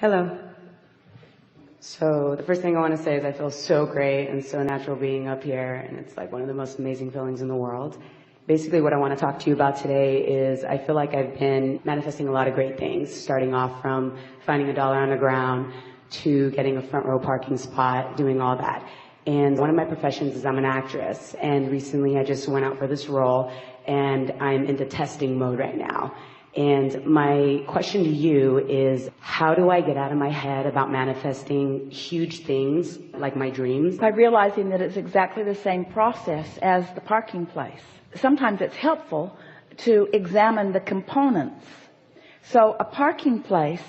Hello. So the first thing I want to say is I feel so great and so natural being up here, and it's like one of the most amazing feelings in the world. Basically what I want to talk to you about today is I feel like I've been manifesting a lot of great things, starting off from finding $1 on the ground to getting a front row parking spot, doing all that. And one of my professions is I'm an actress, and recently I just went out for this role and I'm into testing mode right now. And my question to you is, how do I get out of my head about manifesting huge things like my dreams? By realizing that it's exactly the same process as the parking place. Sometimes it's helpful to examine the components. So a parking place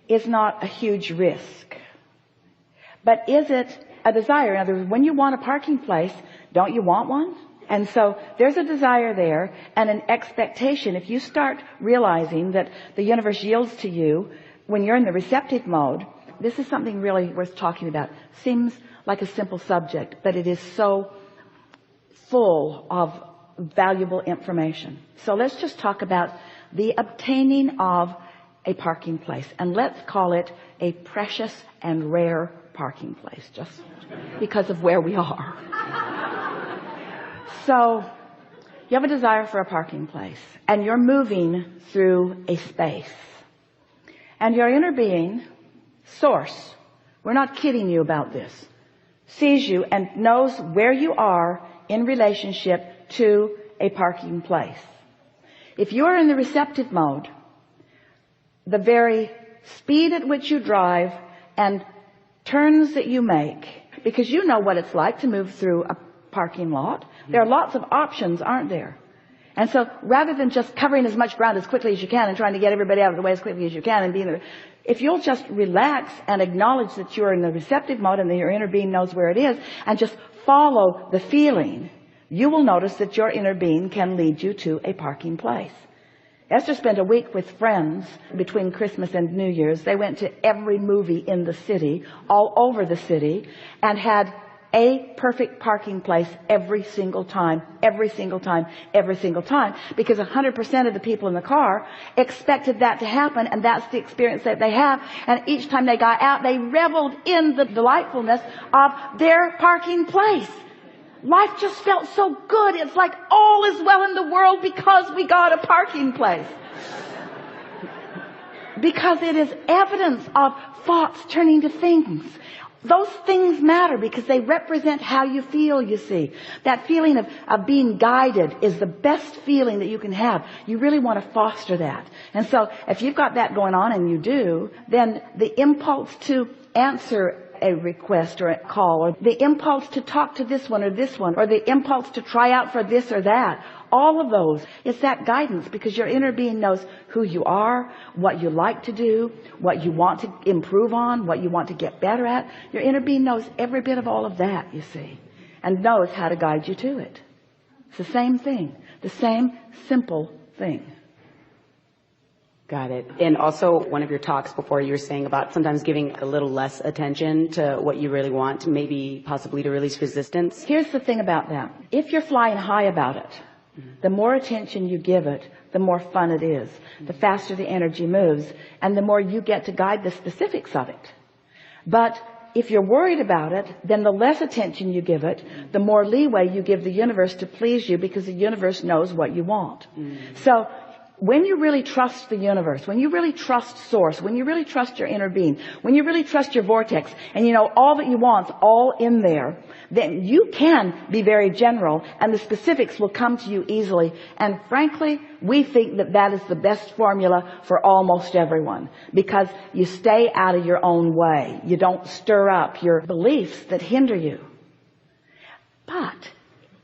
is not a huge risk. But is it a desire? In other words, when you want a parking place, don't you want one? And so there's a desire there and an expectation. If you start realizing that the universe yields to you when you're in the receptive mode, this is something really worth talking about. Seems like a simple subject, but it is so full of valuable information. So let's just talk about the obtaining of a parking place, and let's call it a precious and rare parking place, just because of where we are. So you have a desire for a parking place, and you're moving through a space, and your inner being, source, we're not kidding you about this, sees you and knows where you are in relationship to a parking place. If you are in the receptive mode, the very speed at which you drive and turns that you make, because you know what it's like to move through a parking lot. There are lots of options, aren't there? And so rather than just covering as much ground as quickly as you can and trying to get everybody out of the way as quickly as you can and being there, if you'll just relax and acknowledge that you're in the receptive mode and that your inner being knows where it is and just follow the feeling, you will notice that your inner being can lead you to a parking place. Esther spent a week with friends between Christmas and New Year's. They went to every movie in the city, all over the city, and had a perfect parking place every single time, every single time, every single time, because 100% of the people in the car expected that to happen, and that's the experience that they have. And each time they got out, they reveled in the delightfulness of their parking place. Life just felt so good. It's like all is well in the world because we got a parking place. Because it is evidence of thoughts turning to things. Those things matter because they represent how you feel, you see. That feeling of being guided is the best feeling that you can have. You really want to foster that. And so if you've got that going on, and you do, then the impulse to answer a request or a call, or the impulse to talk to this one, or the impulse to try out for this or that, all of those, it's that guidance, because your inner being knows who you are, what you like to do, what you want to improve on, what you want to get better at. Your inner being knows every bit of all of that, you see, and knows how to guide you to it. It's the same thing, the same simple thing. Got it. And also one of your talks before, you were saying about sometimes giving a little less attention to what you really want, maybe possibly to release resistance. Here's the thing about that. If you're flying high about it, the more attention you give it, the more fun it is, the faster the energy moves, and the more you get to guide the specifics of it. But if you're worried about it, then the less attention you give it, the more leeway you give the universe to please you, because the universe knows what you want. So when you really trust the universe, when you really trust source, when you really trust your inner being, when you really trust your vortex, and you know all that you want's all in there, then you can be very general, and the specifics will come to you easily. And frankly, we think that that is the best formula for almost everyone, because you stay out of your own way. You don't stir up your beliefs that hinder you. But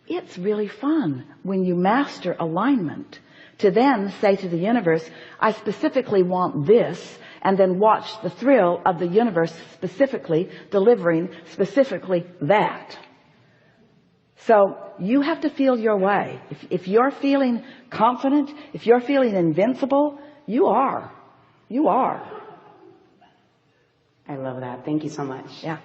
it's really fun when you master alignment to then say to the universe, I specifically want this, and then watch the thrill of the universe specifically delivering specifically that. So you have to feel your way. If you're feeling confident, if you're feeling invincible, you are. You are. I love that. Thank you so much. Yeah.